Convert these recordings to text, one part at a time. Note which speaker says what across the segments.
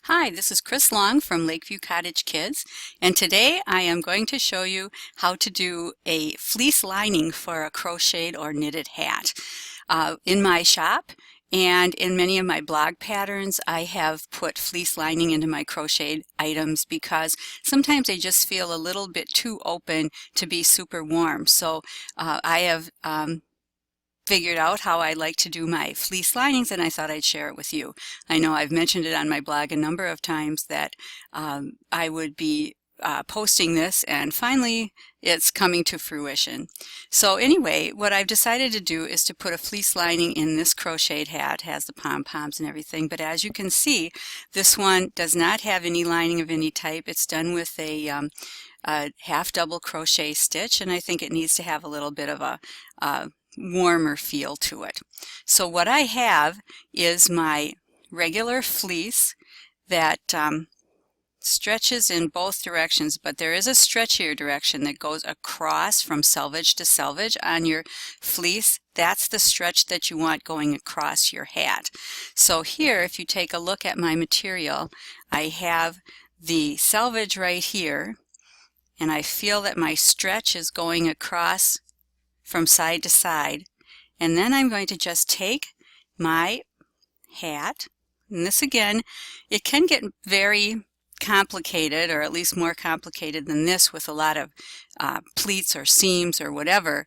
Speaker 1: Hi, this is Chris Long from Lakeview Cottage Kids, and today I am going to show you how to do a fleece lining for a crocheted or knitted hat. In my shop and in many of my blog patterns, I have put fleece lining into my crocheted items because sometimes they just feel a little bit too open to be super warm. So I have figured out how I like to do my fleece linings, and I thought I'd share it with you. I know I've mentioned it on my blog a number of times that I would be posting this, and finally it's coming to fruition. So anyway, what I've decided to do is to put a fleece lining in this crocheted hat. It has the pom-poms and everything, but as you can see, this one does not have any lining of any type. It's done with a half double crochet stitch, and I think it needs to have a little bit of a warmer feel to it. So what I have is my regular fleece that stretches in both directions, but there is a stretchier direction that goes across from selvage to selvage on your fleece. That's the stretch that you want going across your hat. So here, if you take a look at my material, I have the selvage right here, and I feel that my stretch is going across from side to side, and then I'm going to just take my hat, and this again, it can get very complicated, or at least more complicated than this, with a lot of pleats or seams or whatever,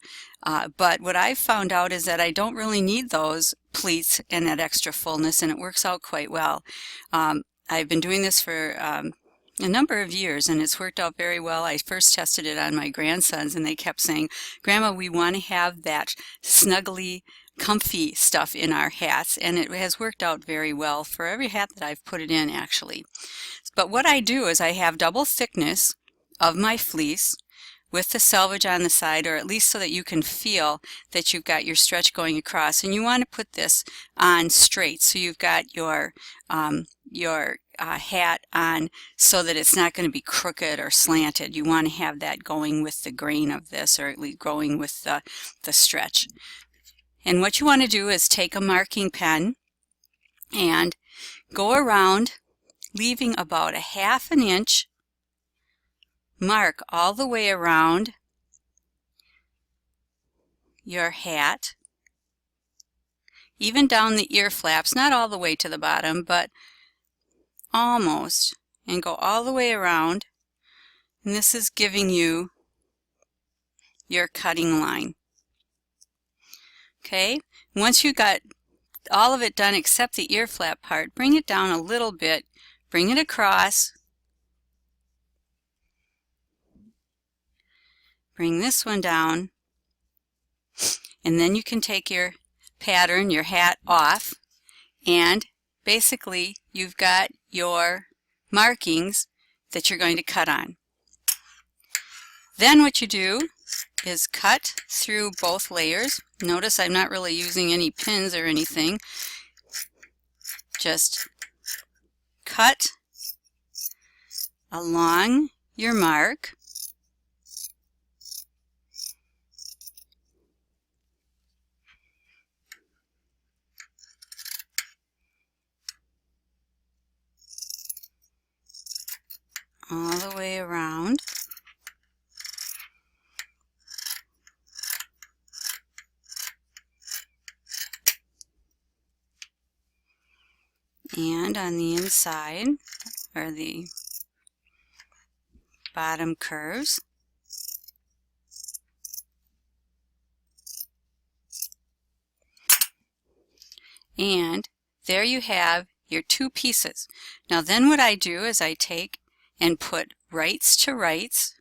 Speaker 1: but what I've found out is that I don't really need those pleats and that extra fullness, and it works out quite well. I've been doing this for a number of years, and it's worked out very well. I first tested it on my grandsons, and they kept saying, "Grandma, we want to have that snuggly, comfy stuff in our hats," and it has worked out very well for every hat that I've put it in, actually. But what I do is I have double thickness of my fleece with the selvage on the side, or at least so that you can feel that you've got your stretch going across, and you want to put this on straight, so you've got your hat on so that it's not going to be crooked or slanted. You want to have that going with the grain of this, or at least going with the stretch. And what you want to do is take a marking pen and go around, leaving about a ½ inch mark all the way around your hat, even down the ear flaps, not all the way to the bottom, but almost, and go all the way around, and this is giving you your cutting line. Okay, once you got all of it done except the ear flap part, bring it down a little bit, bring it across, bring this one down, and then you can take your pattern, your hat, off, and basically you've got your markings that you're going to cut on. Then what you do is cut through both layers. Notice I'm not really using any pins or anything. Just cut along your mark. All the way around. And on the inside, or the bottom curves. And there you have your two pieces. Now then what I do is I take and put rights to rights,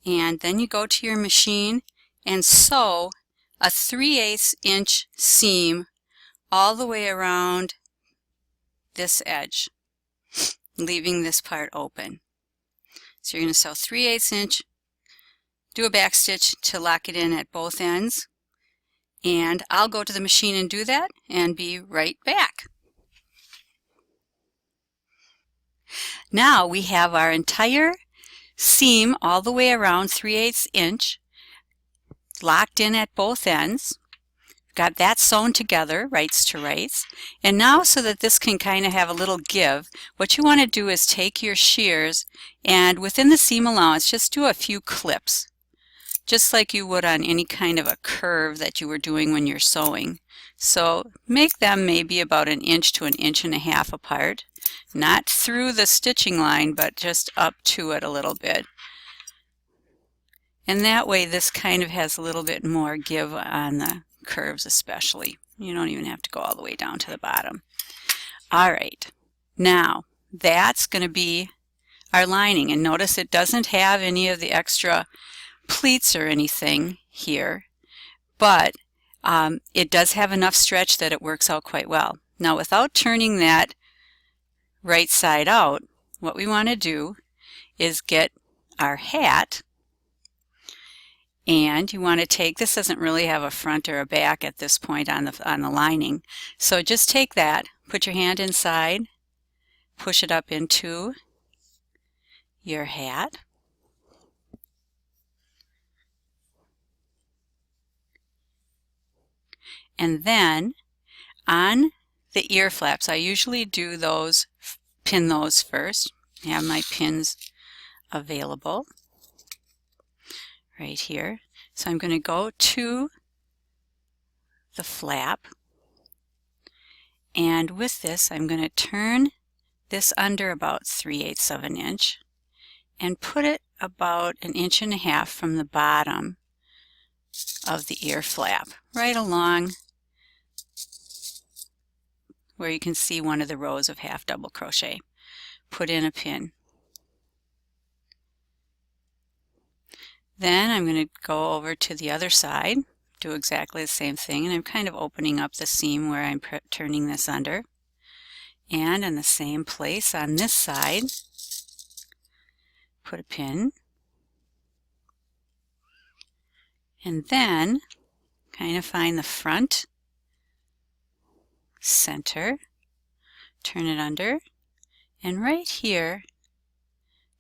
Speaker 1: and then you go to your machine and sew a 3/8 inch seam all the way around this edge, leaving this part open. So you're going to sew 3/8 inch, do a back stitch to lock it in at both ends, and I'll go to the machine and do that and be right back. Now we have our entire seam all the way around 3/8 inch locked in at both ends. got that sewn together, rights to rights. And now, so that this can kind of have a little give, what you want to do is take your shears and within the seam allowance just do a few clips, just like you would on any kind of a curve that you were doing when you're sewing. So make them maybe about 1 inch to 1.5 inches apart, not through the stitching line, but just up to it a little bit. And that way this kind of has a little bit more give on the curves especially. You don't even have to go all the way down to the bottom. All right, now that's going to be our lining, and notice it doesn't have any of the extra pleats or anything here, but it does have enough stretch that it works out quite well. Now, without turning that right side out, what we want to do is get our hat. And you want to take, this doesn't really have a front or a back at this point on the lining. So just take that, put your hand inside, push it up into your hat. And then on the ear flaps, I usually do those, pin those first. I have my pins available right here. So I'm going to go to the flap, and with this I'm going to turn this under about 3/8 of an inch and put it about 1.5 inches from the bottom of the ear flap, right along where you can see one of the rows of half double crochet. Put in a pin. Then I'm going to go over to the other side, do exactly the same thing, and I'm kind of opening up the seam where I'm turning this under. And in the same place on this side, put a pin. And then kind of find the front center, turn it under, and right here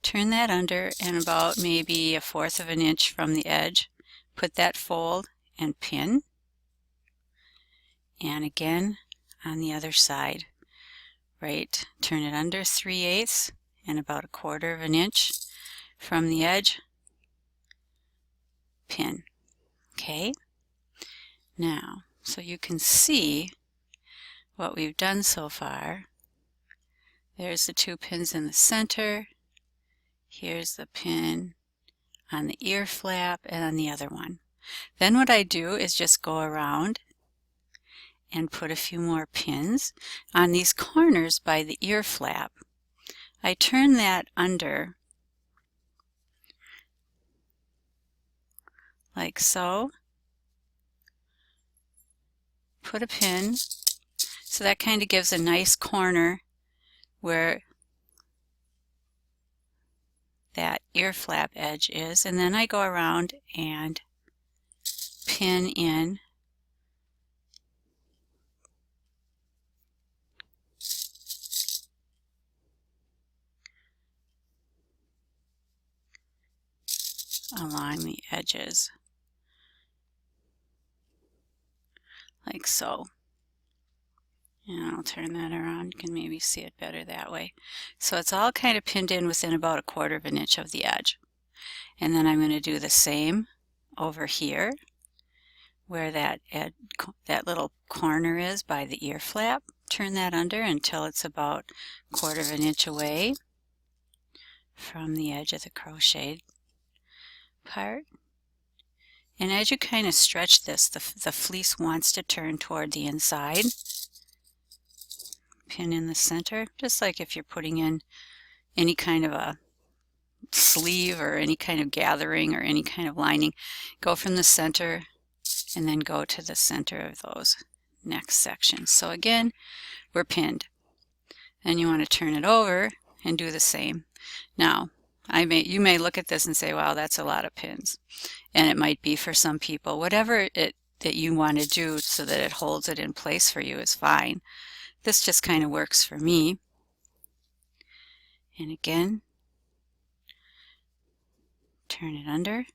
Speaker 1: turn that under, and about maybe 1/4 of an inch from the edge, put that fold and pin. And again on the other side, right, turn it under 3/8 and about 1/4 of an inch from the edge, pin. Okay, now so you can see what we've done so far. There's the 2 pins in the center. Here's the pin on the ear flap and on the other one. Then what I do is just go around and put a few more pins on these corners by the ear flap. I turn that under like so. Put a pin, so that kind of gives a nice corner where that ear flap edge is, and then I go around and pin in along the edges like so. And I'll turn that around. You can maybe see it better that way. So it's all kind of pinned in within about 1/4 of an inch of the edge. And then I'm going to do the same over here where that little corner is by the ear flap. Turn that under until it's about 1/4 of an inch away from the edge of the crocheted part. And as you kind of stretch this, the fleece wants to turn toward the inside. Pin in the center, just like if you're putting in any kind of a sleeve or any kind of gathering or any kind of lining. Go from the center and then go to the center of those next sections. So again, we're pinned. Then you want to turn it over and do the same. Now, you may look at this and say, wow, that's a lot of pins. And it might be for some people. Whatever that you want to do so that it holds it in place for you is fine. This just kind of works for me. And again, turn it under.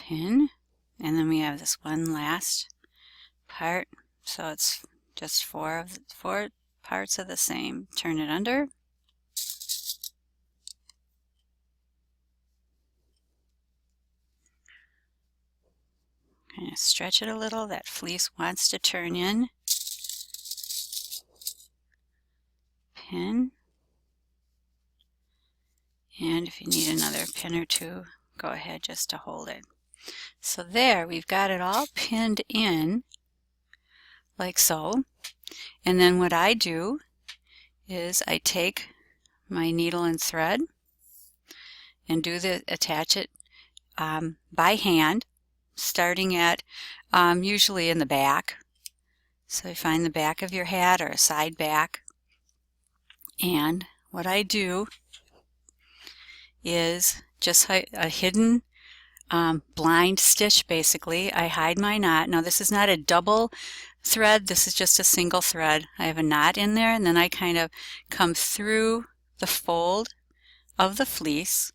Speaker 1: pin, and then we have this one last part, so it's just four parts of the same. Turn it under. Kind of stretch it a little. That fleece wants to turn in. Pin. And if you need another pin or two, go ahead just to hold it. So there, we've got it all pinned in like so. And then what I do is I take my needle and thread and attach it by hand, starting at usually in the back. So you find the back of your hat or a side back. And what I do is just a hidden blind stitch, basically. I hide my knot. Now this is not a double thread, this is just a single thread. I have a knot in there, and then I kind of come through the fold of the fleece,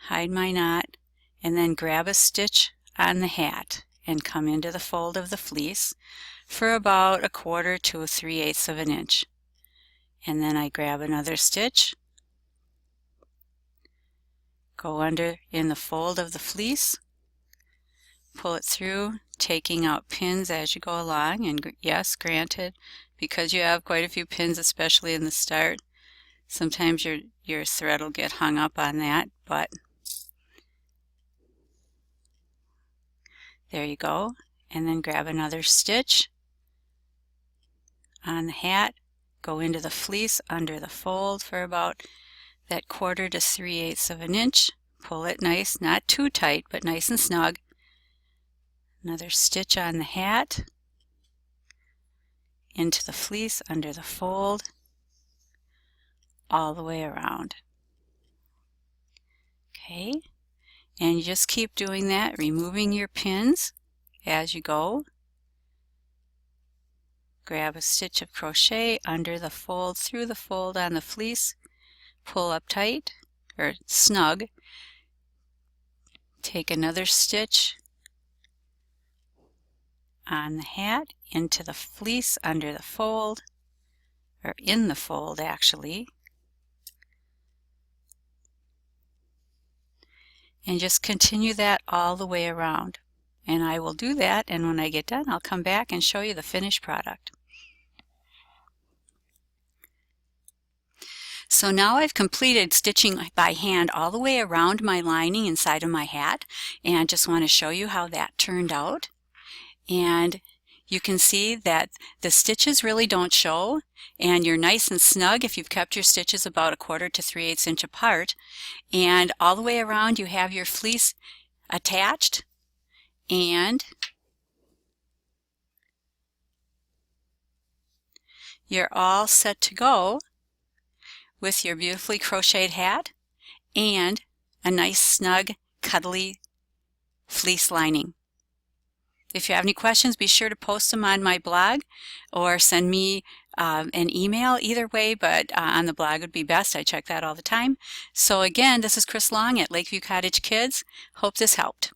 Speaker 1: hide my knot, and then grab a stitch on the hat and come into the fold of the fleece for about 1/4 to 3/8 of an inch. And then I grab another stitch, go under in the fold of the fleece, pull it through, taking out pins as you go along. And yes, granted, because you have quite a few pins, especially in the start, sometimes your thread will get hung up on that, but there you go. And then grab another stitch on the hat, go into the fleece under the fold for about that 1/4 to 3/8 of an inch. Pull it nice, not too tight, but nice and snug. Another stitch on the hat, into the fleece under the fold, all the way around. Okay, and you just keep doing that, removing your pins as you go. Grab a stitch of crochet under the fold, through the fold on the fleece, pull up tight or snug, take another stitch on the hat, into the fleece under the fold, or in the fold actually, and just continue that all the way around. And I will do that, and when I get done I'll come back and show you the finished product. So now I've completed stitching by hand all the way around my lining inside of my hat, and just want to show you how that turned out. And you can see that the stitches really don't show, and you're nice and snug if you've kept your stitches about 1/4 to 3/8 inch apart. And all the way around you have your fleece attached, and you're all set to go with your beautifully crocheted hat and a nice snug cuddly fleece lining. If you have any questions, be sure to post them on my blog or send me an email. Either way, but on the blog would be best. I check that all the time. So again, this is Chris Long at Lakeview Cottage Kids. Hope this helped.